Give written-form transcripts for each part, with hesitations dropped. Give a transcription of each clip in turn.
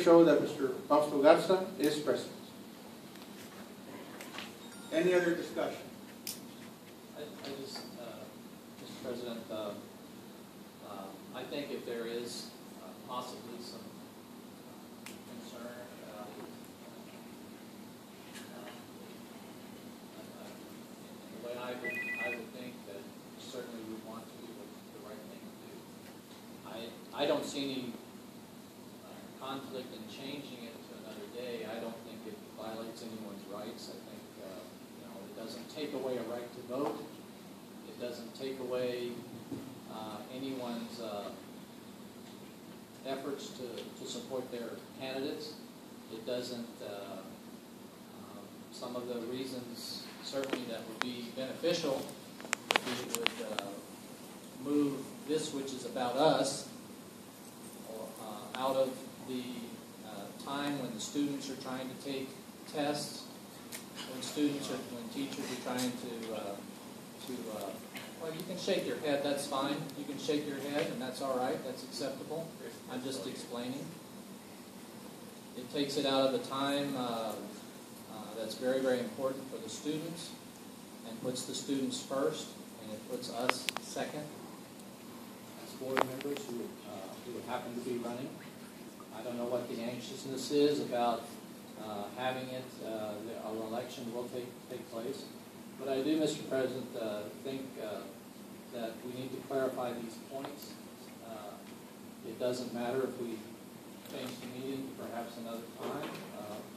Show that Mr. Fausto Garza is present. Any other discussion? I just, Mr. President, I think if there is possibly some concern about in the way I would think that certainly we want to do the right thing to do. I don't see any conflict in changing it to another day. I don't think it violates anyone's rights. I think it doesn't take away a right to vote. It doesn't take away anyone's efforts to support their candidates. It doesn't. Some of the reasons certainly that would be beneficial if we would move this, which is about us, out of the time when the students are trying to take tests, when teachers are trying to well, you can shake your head, that's fine. You can shake your head, and that's all right. That's acceptable. I'm just explaining. It takes it out of the time that's very, very important for the students, and puts the students first, and it puts us second as board members who happen to be running. I don't know what the anxiousness is about having it. Our election will take place. But I do, Mr. President, think that we need to clarify these points. It doesn't matter if we change the meeting to perhaps another time,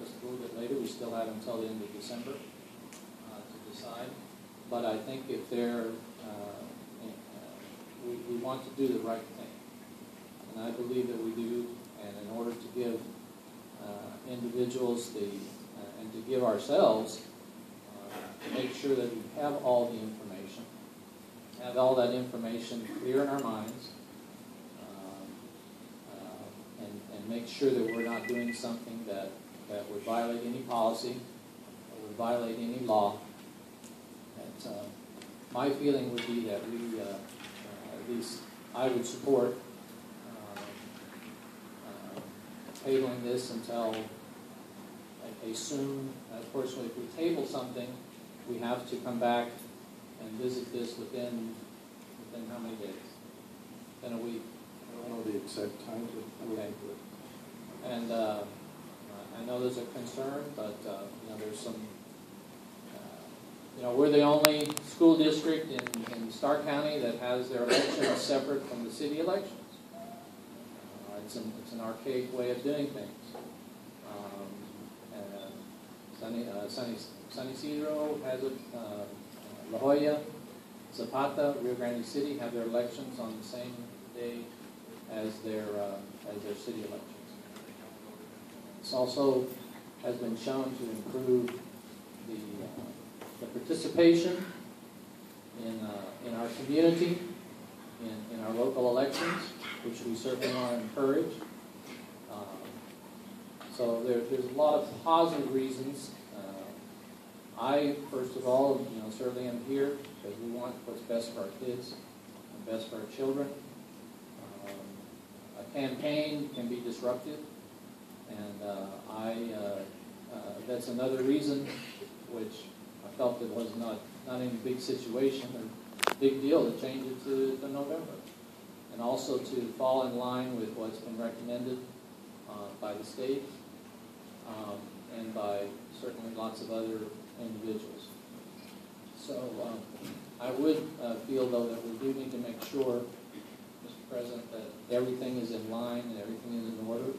just a little bit later. We still have until the end of December to decide. But I think if we want to do the right thing. And I believe that we do, and in order to give individuals and to give ourselves, to make sure that we have all the information, have all that information clear in our minds, and make sure that we're not doing something that would violate any policy, or would violate any law. And, my feeling would be that we, at least I would support tabling this until a soon. Of course, if we table something, we have to come back and visit this within how many days? Within a week. I don't know the exact time. Okay. And I know there's a concern, but there's some. We're the only school district in Stark County that has their elections separate from the city elections. It's an archaic way of doing things. San Isidro has it. La Jolla, Zapata, Rio Grande City have their elections on the same day as their city elections. This also has been shown to improve the participation in our community, in our local elections, which we certainly want to encourage. So there's a lot of positive reasons. I, first of all, certainly am here because we want what's best for our kids and best for our children. A campaign can be disruptive, and that's another reason which I felt it was not any big situation or big deal to change it to November, and also to fall in line with what's been recommended by the state and by certainly lots of other individuals. So I would feel, though, that we do need to make sure, Mr. President, that everything is in line and everything is in order.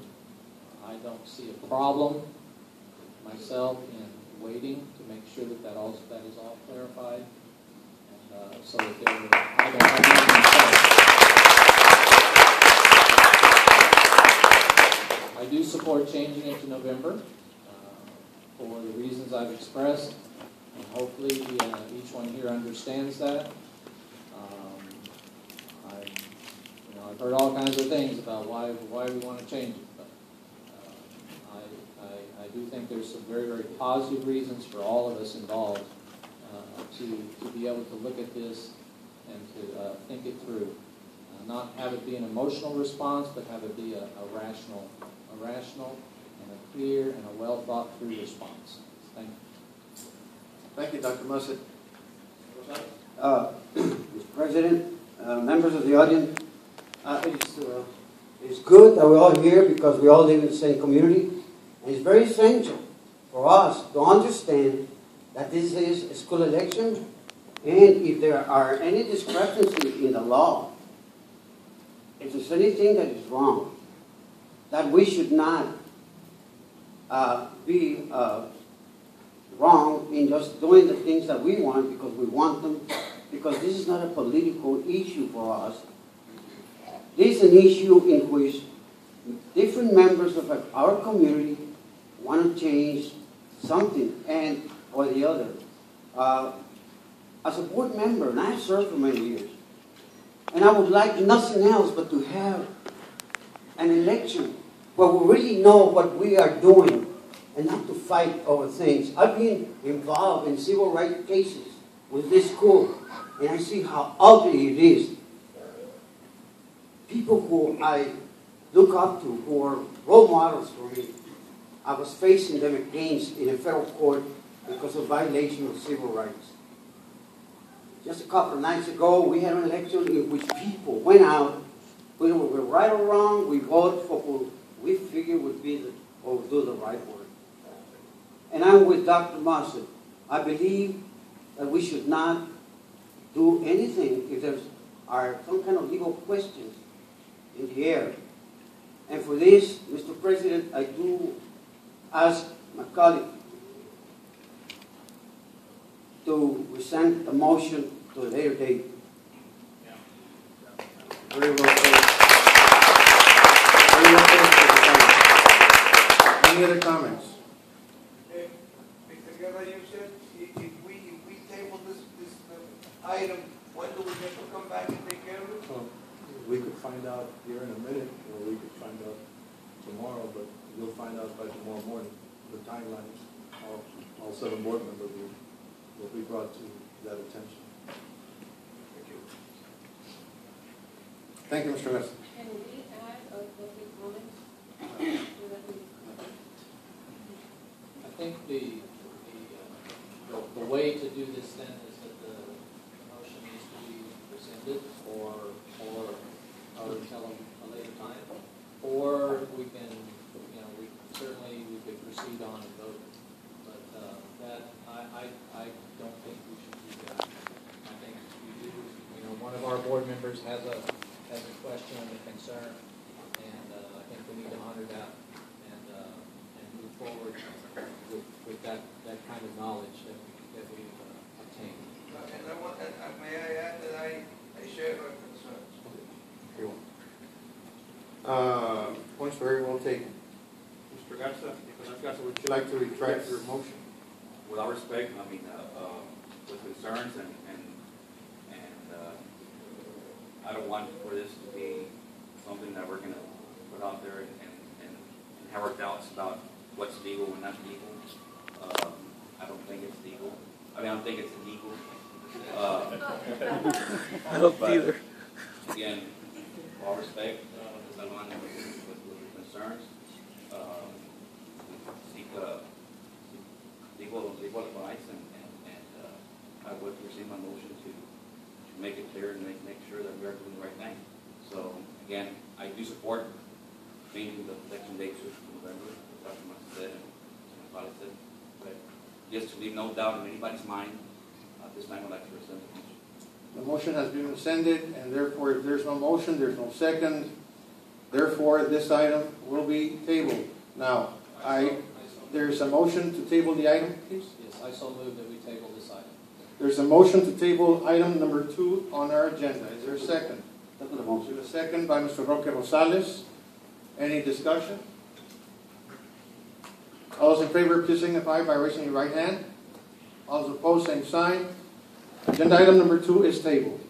I don't see a problem myself in waiting to make sure that that is all clarified, and so that I don't have anything to say. I do support changing it to November for the reasons I've expressed, and hopefully each one here understands that. I've heard all kinds of things about why we want to change it, but I do think there's some very, very positive reasons for all of us involved to be able to look at this and to think it through. Not have it be an emotional response, but have it be a rational a rational and a clear and a well thought through response. Thank you. Thank you, Dr. Mussett. Mr. President, members of the audience, it's good that we're all here because we all live in the same community. And it's very essential for us to understand that this is a school election, and if there are any discrepancies in the law, if there's anything that is wrong, that we should not be wrong in just doing the things that we want because we want them, because this is not a political issue for us. This is an issue in which different members of our community want to change something and or the other. As a board member, and I have served for many years, and I would like nothing else but to have an election where we really know what we are doing and not to fight over things. I've been involved in civil rights cases with this school, and I see how ugly it is. People who I look up to, who are role models for me, I was facing them against in a federal court because of violation of civil rights. Just a couple of nights ago, we had an election in which people went out, whether we were right or wrong, we voted for who we figured would be or would do the right work. And I'm with Dr. Mussett. I believe that we should not do anything if there are some kind of legal questions in the air. And for this, Mr. President, I do ask my colleague to rescind the motion to a later date. Very well said. Very well said. Any other comments? Mr. Guerra, you said if we table this item, when do we get to come back and take care of it? Well, we could find out here in a minute, or we could find out tomorrow, but you'll find out by tomorrow morning. The timelines, all 7 board members will be brought to that attention. Thank you. Thank you, Mr. Lester. Can we add a public comment? So that we- I think the way to do this then is that the motion needs to be rescinded or until a later time. Or we can, we could proceed on and vote. But I don't think we should do that. I think we do, one of our board members has a question and a concern, and I think we need to honor that and move forward with that kind of knowledge that we've obtained. And may I add that I share her concerns. Very well. Points very well taken. Mr. Garza, would you like to retract your motion? With all respect, I mean, with concerns and I don't want for this to be something that we're going to put out there and have our doubts about what's legal and not legal. I don't think it's legal. I mean, I don't think it's illegal. I don't either. Again, with all respect, someone with concerns, seek legal advice, and I would receive my motion to make it clear and make sure that we are doing the right thing. So again, I do support changing the election date to November, as Dr. Massa said and my colleague said. But just to leave no doubt in anybody's mind, this time I'd like to rescind the motion. The motion has been rescinded, and therefore, if there's no motion, there's no second. Therefore, this item will be tabled. Now, there's a motion to table the item, please? Yes, I so move that we table this item. There's a motion to table item number 2 on our agenda. Is there a second? Second the motion. There's a second by Mr. Roque Rosales. Any discussion? All those in favor, please signify by raising your right hand. All those opposed, same sign. Agenda item number 2 is tabled.